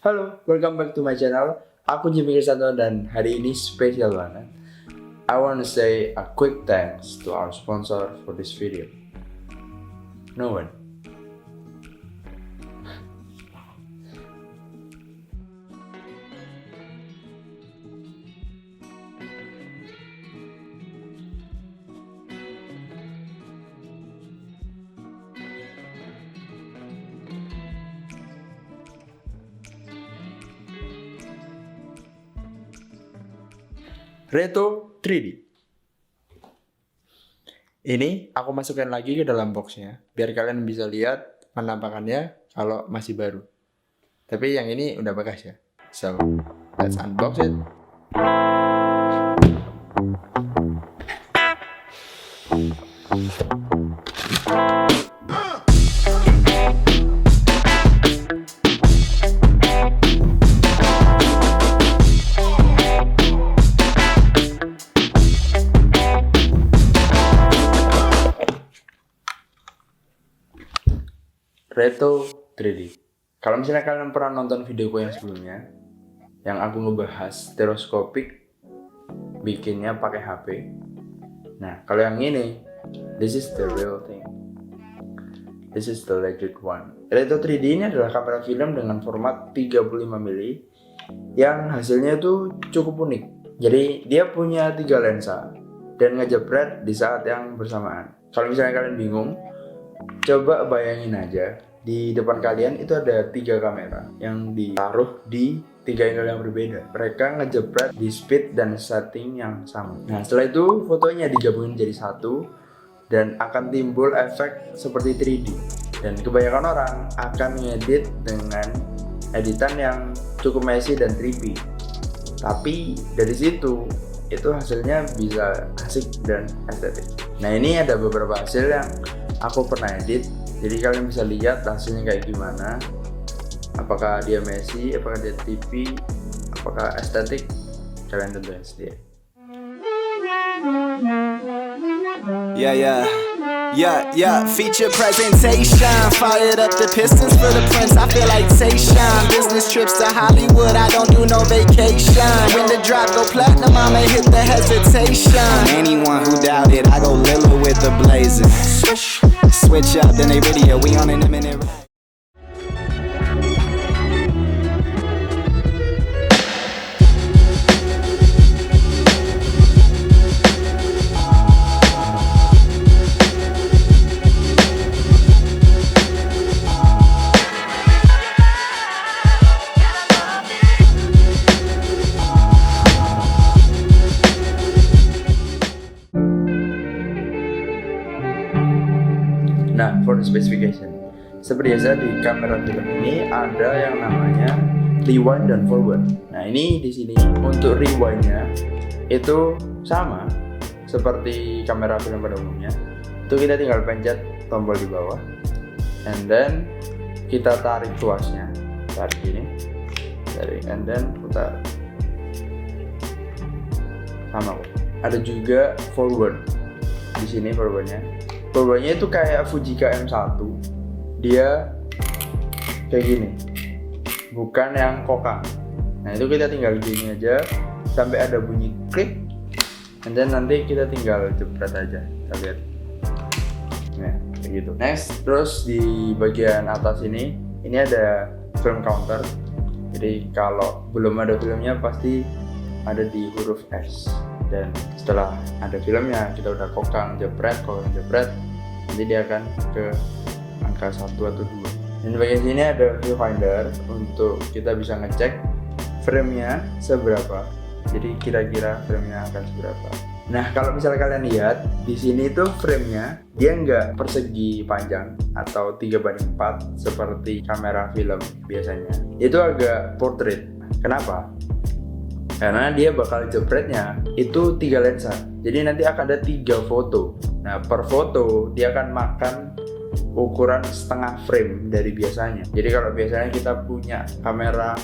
Halo, welcome back to my channel. Aku Jimmy Kristanto dan hari ini spesial banget. I want to say a quick thanks to our sponsor for this video. No one. Reto 3D. Ini aku masukkan lagi ke dalam boxnya biar kalian bisa lihat penampakannya kalau masih baru. Tapi yang ini udah bekas ya. So, let's unbox it. Reto 3D. Kalau misalnya kalian pernah nonton videoku yang sebelumnya, yang aku ngebahas stereoskopik, bikinnya pakai HP. Nah, kalau yang ini, this is the real thing. This is the legit one. Reto 3D ini adalah kamera film dengan format 35 mili yang hasilnya itu cukup unik. Jadi dia punya 3 lensa dan ngejepret di saat yang bersamaan. Kalau misalnya kalian bingung, coba bayangin aja, di depan kalian itu ada 3 kamera yang ditaruh di 3 angle yang berbeda. Mereka ngejepret di speed dan setting yang sama. Nah, setelah itu fotonya digabungin jadi satu dan akan timbul efek seperti 3D. Dan kebanyakan orang akan ngedit dengan editan yang cukup messy dan trippy. Tapi dari situ itu hasilnya bisa asik dan estetik. Nah, ini ada beberapa hasil yang aku pernah edit, jadi kalian bisa lihat hasilnya kayak gimana. Apakah dia messy, apakah dia trippy, apakah estetik, kalian tentuin sendiri. Yeah, feature presentation. Fired up the pistons for the prince, I feel like Tayshaun. Business trips to Hollywood, I don't do no vacation. When the drop go platinum, I'ma hit the hesitation. Anyone who doubted, I go Lilla with the blazing. Switch up, then they radio, we on an imminent ride. Nah, for the specification, seperti biasa di kamera film ini ada yang namanya rewind dan forward. Nah, ini di sini untuk rewindnya itu sama seperti kamera film pada umumnya. Itu kita tinggal pencet tombol di bawah, and then kita tarik tuasnya, tarik ini, tarik, and then putar. Sama kok. Ada juga forward. Di sini forwardnya. Forwardnya itu kayak Fujica M1. Dia kayak gini, bukan yang kokang. Nah, itu kita tinggal gini aja sampai ada bunyi klik, and then nanti kita tinggal jepret aja. Kita lihat. Nah, kayak gitu. Next, terus di bagian atas ini ada film counter. Jadi kalau belum ada filmnya pasti ada di huruf S. Dan setelah ada filmnya, kita udah kokang jepret, nanti dia akan ke angka 1 atau 2. Dan di bagian sini ada viewfinder untuk kita bisa ngecek frame-nya seberapa. Jadi kira-kira frame-nya akan seberapa. Nah, kalau misalnya kalian lihat di sini tuh frame-nya dia nggak persegi panjang atau 3:4 seperti kamera film biasanya. Itu agak portrait. Kenapa? Karena dia bakal jepretnya itu 3 lensa. Jadi nanti akan ada 3 foto. Nah, per foto dia akan makan ukuran setengah frame dari biasanya. Jadi kalau biasanya kita punya kamera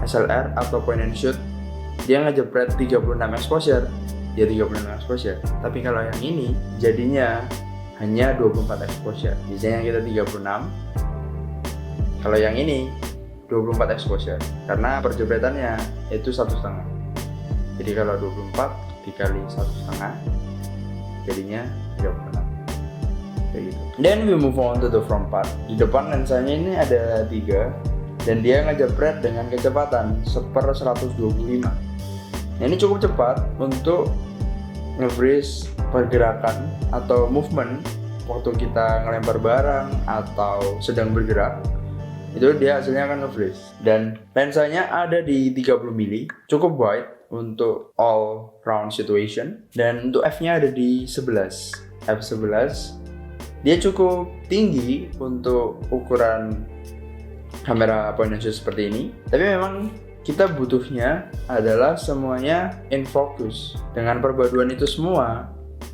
SLR atau point and shoot, dia ngejepret 36 exposure, ya 36 exposure. Tapi kalau yang ini jadinya hanya 24 exposure. Biasanya kita 36. Kalau yang ini 24 exposure karena perjepretannya itu 1,5. Jadi kalau 24 dikali 1,5 jadinya 36 kayak gitu. Then we move on to the front part. Di depan lensanya ini ada 3 dan dia ngejepret dengan kecepatan 1/125. Nah, ini cukup cepat untuk nge-freeze pergerakan atau movement waktu kita ngelempar barang atau sedang bergerak. Itu dia hasilnya akan nge-freeze. Dan lensanya ada di 30 mili, cukup wide untuk all round situation. Dan untuk f-nya ada di 11, f11. Dia cukup tinggi untuk ukuran kamera point and shoot seperti ini. Tapi memang kita butuhnya adalah semuanya in focus. Dengan perpaduan itu semua,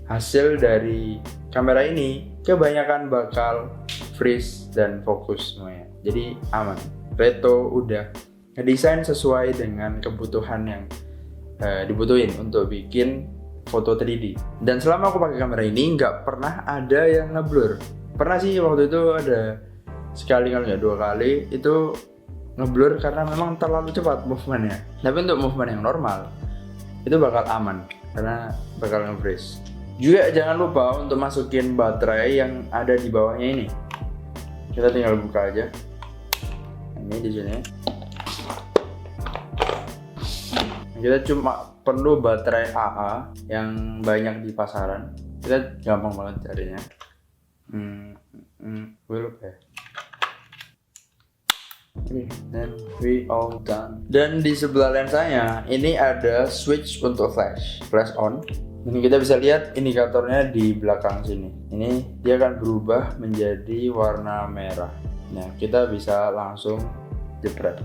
hasil dari kamera ini kebanyakan bakal freeze dan fokus semuanya. Jadi aman. Reto udah ngedesain sesuai dengan kebutuhan yang dibutuhin untuk bikin foto 3D. Dan selama aku pakai kamera ini nggak pernah ada yang ngeblur. Pernah sih waktu itu ada sekali kalau nggak 2 kali itu ngeblur karena memang terlalu cepat movementnya. Tapi untuk movement yang normal itu bakal aman karena bakal nge-freeze. Juga jangan lupa untuk masukin baterai yang ada di bawahnya ini. Kita tinggal buka aja. Ini di sini. Kita cuma perlu baterai AA yang banyak di pasaran. Kita gampang banget carinya. Gue lupa ya. Then we all done. Dan di sebelah lensanya ini ada switch untuk flash on. Ini kita bisa lihat indikatornya di belakang sini. Ini dia akan berubah menjadi warna merah. Nah, kita bisa langsung jepret.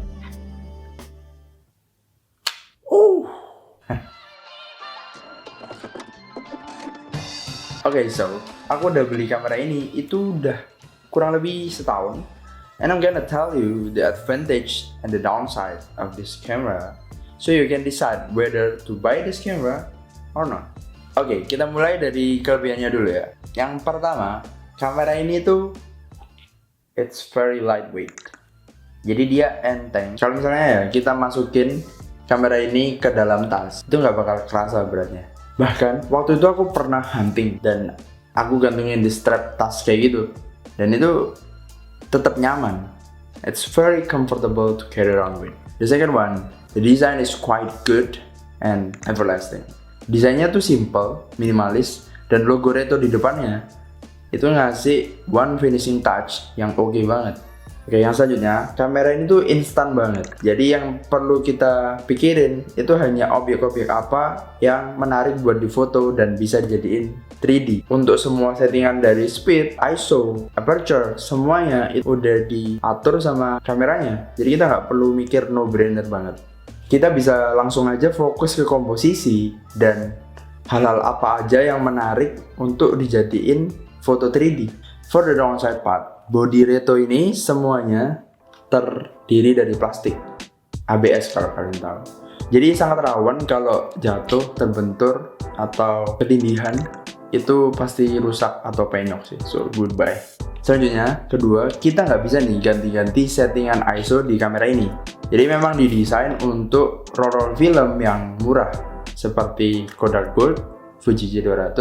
Oke, so aku udah beli kamera ini itu udah kurang lebih setahun. And I'm gonna tell you the advantage and the downside of this camera, so you can decide whether to buy this camera or not. Oke, kita mulai dari kelebihannya dulu ya. Yang pertama, kamera ini tuh it's very lightweight. Jadi dia enteng. Kalau misalnya ya kita masukin kamera ini ke dalam tas, itu nggak bakal kerasa beratnya. Bahkan waktu itu aku pernah hunting dan aku gantungin di strap tas kayak gitu, dan itu tetap nyaman. It's very comfortable to carry around with. The second one, the design is quite good and everlasting. Desainnya tuh simple, minimalis, dan logo Reto di depannya itu ngasih one finishing touch yang oke banget. Oke, yang selanjutnya, kamera ini tuh instan banget. Jadi yang perlu kita pikirin itu hanya objek-objek apa yang menarik buat difoto dan bisa dijadiin 3D. Untuk semua settingan dari speed, ISO, aperture, semuanya itu udah diatur sama kameranya. Jadi kita nggak perlu mikir no-brainer banget. Kita bisa langsung aja fokus ke komposisi dan hal-hal apa aja yang menarik untuk dijadiin foto 3D. For the downside part, body Reto ini semuanya terdiri dari plastik ABS kalau kalian tahu. Jadi sangat rawan kalau jatuh, terbentur, atau ketindihan itu pasti rusak atau penyok sih. So goodbye. Selanjutnya, kedua, kita nggak bisa nih ganti-ganti settingan ISO di kamera ini. Jadi memang didesain untuk roll film yang murah seperti Kodak Gold, Fuji G200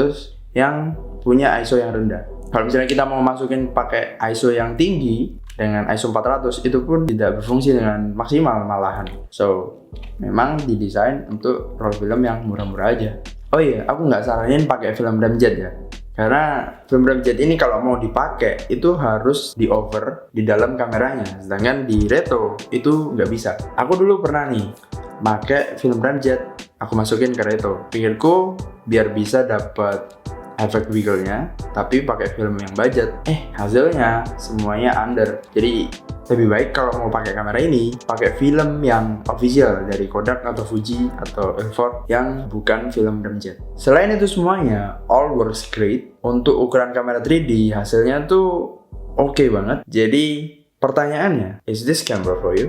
yang punya ISO yang rendah. Kalau misalnya kita mau masukin pakai ISO yang tinggi dengan ISO 400, itu pun tidak berfungsi dengan maksimal malahan. So, memang didesain untuk roll film yang murah-murah aja. Oh iya, aku nggak saranin pakai film remjet ya. Karena film remjet ini kalau mau dipakai itu harus di over di dalam kameranya. Sedangkan di Reto itu nggak bisa. Aku dulu pernah nih pakai film remjet, aku masukin ke Reto. Pikirku biar bisa dapat efek wiggle-nya, tapi pakai film yang budget. Hasilnya semuanya under. Jadi lebih baik kalau mau pakai kamera ini, pakai film yang official dari Kodak atau Fuji atau Ilford yang bukan film remjet. Selain itu semuanya, all works great. Untuk ukuran kamera 3D, hasilnya tuh oke banget. Jadi pertanyaannya, is this camera for you?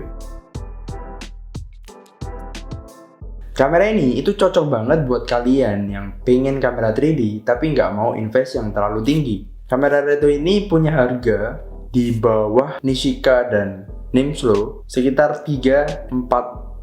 Kamera ini itu cocok banget buat kalian yang pengen kamera 3D tapi nggak mau invest yang terlalu tinggi. Kamera Reto ini punya harga di bawah Nishika dan Nimslo sekitar 3-4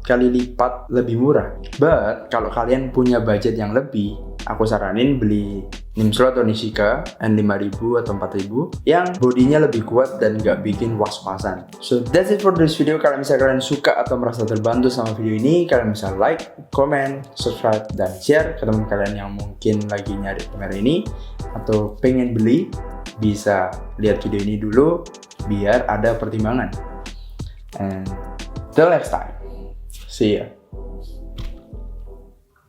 kali lipat lebih murah. But kalau kalian punya budget yang lebih, aku saranin beli Nimslo atau Nishika N5000 atau 4000 yang bodinya lebih kuat dan gak bikin was-wasan. So that's it for this video. Kalau misalnya kalian suka atau merasa terbantu sama video ini, kalian bisa like, comment, subscribe, dan share ke teman kalian yang mungkin lagi nyari kamera ini atau pengen beli. Bisa lihat video ini dulu biar ada pertimbangan. And till next time, see ya.